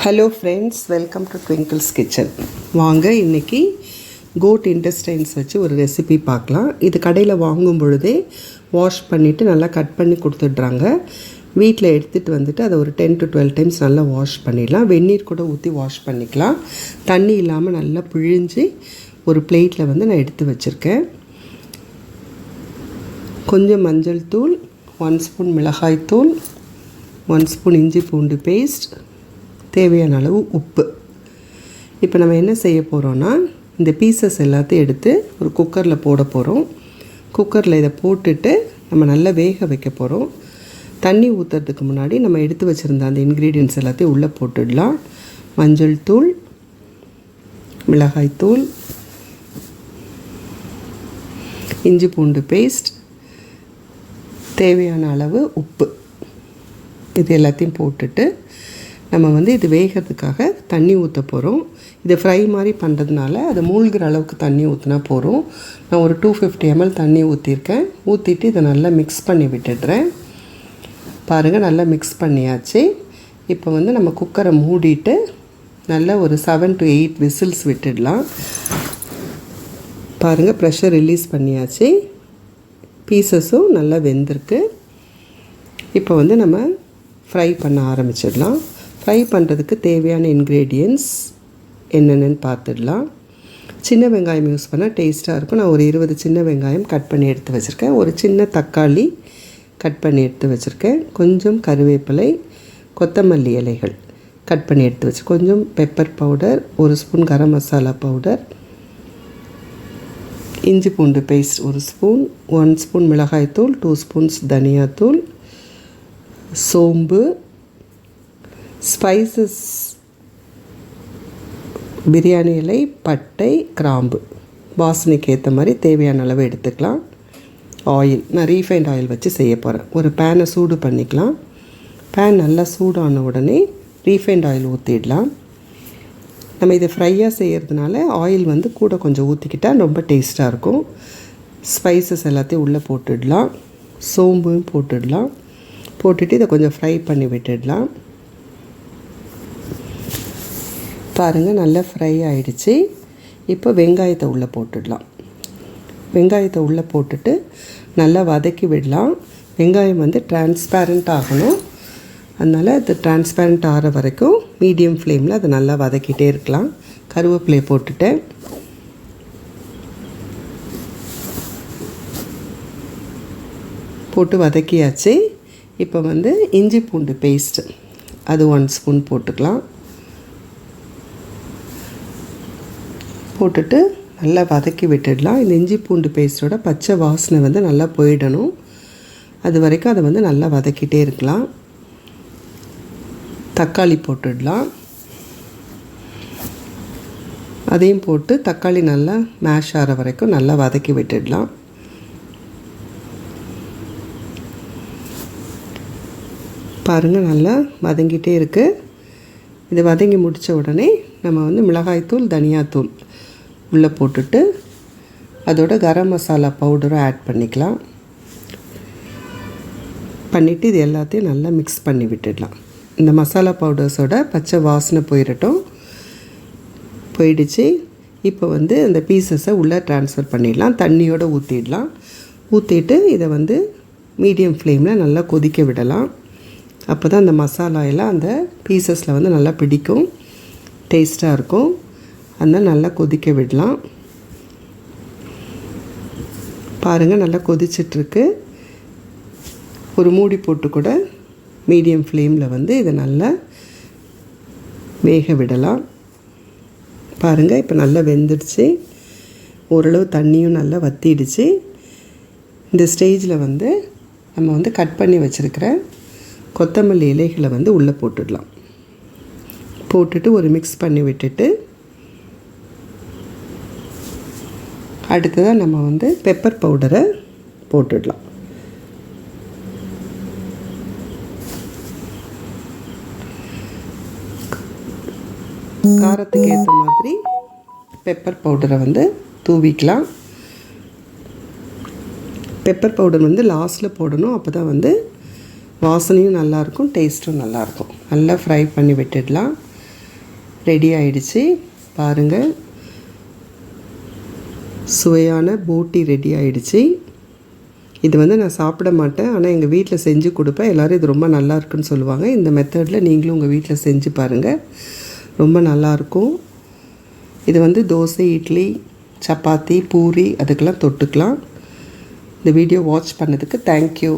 Hello friends, welcome to twinkles kitchen. வாங்க இன்றைக்கி code intestines வச்சு ஒரு ரெசிபி பார்க்கலாம். இது கடையில் வாங்கும் பொழுதே வாஷ் பண்ணிவிட்டு நல்லா கட் பண்ணி கொடுத்துட்றாங்க. வீட்டில் எடுத்துகிட்டு வந்துட்டு அதை ஒரு 10 to 12 டைம்ஸ் நல்லா வாஷ் பண்ணிடலாம். வெந்நீர் கூட ஊற்றி வாஷ் பண்ணிக்கலாம். தண்ணி இல்லாமல் நல்லா பிழிஞ்சு ஒரு பிளேட்டில் வந்து நான் எடுத்து வச்சுருக்கேன். கொஞ்சம் மஞ்சள் தூள், 1 ஸ்பூன் மிளகாய் தூள், 1 ஸ்பூன் இஞ்சி பூண்டு பேஸ்ட், தேவையான அளவு உப்பு. இப்போ நம்ம என்ன செய்ய போகிறோன்னா, இந்த பீசஸ் எல்லாத்தையும் எடுத்து ஒரு குக்கரில் போட போகிறோம். குக்கரில் இதை போட்டுட்டு நம்ம நல்லா வேக வைக்க போகிறோம். தண்ணி ஊற்றுறதுக்கு முன்னாடி நம்ம எடுத்து வச்சுருந்த அந்த இன்க்ரீடியன்ட்ஸ் எல்லாத்தையும் உள்ளே போட்டுடலாம். மஞ்சள் தூள், மிளகாய் தூள், இஞ்சி பூண்டு பேஸ்ட், தேவையான அளவு உப்பு, இது எல்லாத்தையும் போட்டுட்டு நம்ம வந்து இது வேகிறதுக்காக தண்ணி ஊற்ற போகிறோம். இது ஃப்ரை மாதிரி பண்ணுறதுனால அது மூழ்கிற அளவுக்கு தண்ணி ஊற்றினா போகிறோம். நான் ஒரு 250 ml தண்ணி ஊற்றிருக்கேன். ஊற்றிட்டு இதை நல்லா மிக்ஸ் பண்ணி விட்டுடுறேன். பாருங்கள், நல்லா மிக்ஸ் பண்ணியாச்சு. இப்போ வந்து நம்ம குக்கரை மூடிட்டு நல்லா ஒரு 7 to 8 விசில்ஸ் விட்டுடலாம். பாருங்கள், ப்ரெஷர் ரிலீஸ் பண்ணியாச்சு. பீசஸும் நல்லா வெந்திருக்கு. இப்போ வந்து நம்ம ஃப்ரை பண்ண ஆரம்பிச்சிடலாம். ஃப்ரை பண்ணுறதுக்கு தேவையான இன்க்ரீடியன்ட்ஸ் என்னென்னு பார்த்துடலாம். சின்ன வெங்காயம் யூஸ் பண்ணால் டேஸ்ட்டாக இருக்கும். நான் ஒரு 20 சின்ன வெங்காயம் கட் பண்ணி எடுத்து வச்சுருக்கேன். ஒரு சின்ன தக்காளி கட் பண்ணி எடுத்து வச்சுருக்கேன். கொஞ்சம் கருவேப்பிலை, கொத்தமல்லி இலைகள் கட் பண்ணி எடுத்து வச்சு, கொஞ்சம் pepper powder, 1 spoon garam masala powder, இஞ்சி பூண்டு பேஸ்ட் 1 ஸ்பூன், 1 ஸ்பூன் மிளகாய்த்தூள், 2 ஸ்பூன்ஸ் தனியாத்தூள், சோம்பு, ஸ்பைசஸ், பிரியாணி இலை, பட்டை, கிராம்பு, வாசனைக்கு ஏற்ற மாதிரி தேவையான அளவு எடுத்துக்கலாம். ஆயில், நான் ரீஃபைண்ட் ஆயில் வச்சு செய்ய போகிறேன். ஒரு பேனை சூடு பண்ணிக்கலாம். பேன் நல்லா சூடான உடனே ரீஃபைண்ட் ஆயில் ஊற்றிடலாம். நம்ம இதை ஃப்ரையாக செய்கிறதுனால ஆயில் வந்து கூட கொஞ்சம் ஊற்றிக்கிட்டால் ரொம்ப டேஸ்ட்டாக இருக்கும். ஸ்பைசஸ் எல்லாத்தையும் உள்ளே போட்டுடலாம். சோம்பும் போட்டுடலாம். போட்டுட்டு இதை கொஞ்சம் ஃப்ரை பண்ணி விட்டுடலாம். பாருங்கள், நல்லா ஃப்ரை ஆகிடுச்சு. இப்போ வெங்காயத்தை உள்ளே போட்டுடலாம். வெங்காயத்தை உள்ளே போட்டுட்டு நல்லா வதக்கி விடலாம். வெங்காயம் வந்து டிரான்ஸ்பேரண்ட் ஆகணும். அதனால் அது டிரான்ஸ்பேரண்ட் ஆகிற வரைக்கும் மீடியம் ஃப்ளேமில் அதை நல்லா வதக்கிட்டே இருக்கலாம். கருவேப்பிலையை போட்டுட்டேன். போட்டு வதக்கியாச்சு. இப்போ வந்து இஞ்சி பூண்டு பேஸ்ட்டு அது 1 ஸ்பூன் போட்டுக்கலாம். போட்டுட்டு நல்லா வதக்கி விட்டுடலாம். இந்த இஞ்சி பூண்டு பேஸ்ட்டோட பச்சை வாசனை வந்து நல்லா போயிடணும். அது வரைக்கும் அதை வந்து நல்லா வதக்கிட்டே இருக்கலாம். தக்காளி போட்டுடலாம். அதையும் போட்டு தக்காளி நல்லா மேஷ் ஆகிற வரைக்கும் நல்லா வதக்கி விட்டுடலாம். பாருங்கள், நல்லா வதங்கிட்டே இருக்குது. இது வதங்கி முடித்த உடனே நம்ம வந்து மிளகாய்த்தூள், தனியாத்தூள் உள்ளே போட்டுட்டு அதோட கரம் மசாலா பவுடரும் ஆட் பண்ணிக்கலாம். பண்ணிவிட்டு இது எல்லாத்தையும் நல்லா மிக்ஸ் பண்ணி விட்டுடலாம். இந்த மசாலா பவுடர்ஸோட பச்சை வாசனை போயிடட்டும். போயிடுச்சு. இப்போ வந்து அந்த பீசஸை உள்ளே ட்ரான்ஸ்ஃபர் பண்ணிடலாம். தண்ணியோடு ஊற்றிடலாம். ஊற்றிட்டு இதை வந்து மீடியம் ஃப்ளேமில் நல்லா கொதிக்க விடலாம். அப்போ தான் அந்த மசாலா எல்லாம் அந்த பீசஸில் வந்து நல்லா பிடிக்கும், டேஸ்ட்டாக இருக்கும். அதனால் நல்லா கொதிக்க விடலாம். பாருங்கள், நல்லா கொதிச்சிட்ருக்கு. ஒரு மூடி போட்டு கூட மீடியம் ஃப்ளேமில் வந்து இதை நல்லா வேக விடலாம். பாருங்கள், இப்போ நல்லா வெந்துடுச்சு. ஓரளவு தண்ணியும் நல்லா வற்றிடுச்சு. இந்த ஸ்டேஜில் வந்து நம்ம வந்து கட் பண்ணி வச்சுருக்கிற கொத்தமல்லி இலைகளை வந்து உள்ளே போட்டுடலாம். போட்டுட்டு ஒரு மிக்ஸ் பண்ணி விட்டுட்டு அடுத்ததாக நம்ம வந்து பெப்பர் பவுடரை போட்டுடலாம். காரத்துக்கு ஏற்ற மாதிரி பெப்பர் பவுடரை வந்து தூவிக்கலாம். பெப்பர் பவுடர் வந்து லாஸ்ட்டில் போடணும். அப்போ தான் வந்து வாசனையும் நல்லாயிருக்கும், டேஸ்ட்டும் நல்லாயிருக்கும். நல்லா ஃப்ரை பண்ணி விட்டுடலாம். ரெடி ஆயிடுச்சு பாருங்கள். சுவையான போட்டி ரெடி ஆயிடுச்சு. இது வந்து நான் சாப்பிட மாட்டேன், ஆனால் எங்கள் வீட்டில் செஞ்சு கொடுப்பேன். எல்லோரும் இது ரொம்ப நல்லா இருக்குன்னு சொல்லுவாங்க. இந்த மெத்தடில் நீங்களும் உங்கள் வீட்டில் செஞ்சு பாருங்கள், ரொம்ப நல்லாயிருக்கும். இது வந்து தோசை, இட்லி, சப்பாத்தி, பூரி அதுக்கெல்லாம் தொட்டுக்கலாம். இந்த வீடியோ வாட்ச் பண்ணதுக்கு தேங்க்யூ.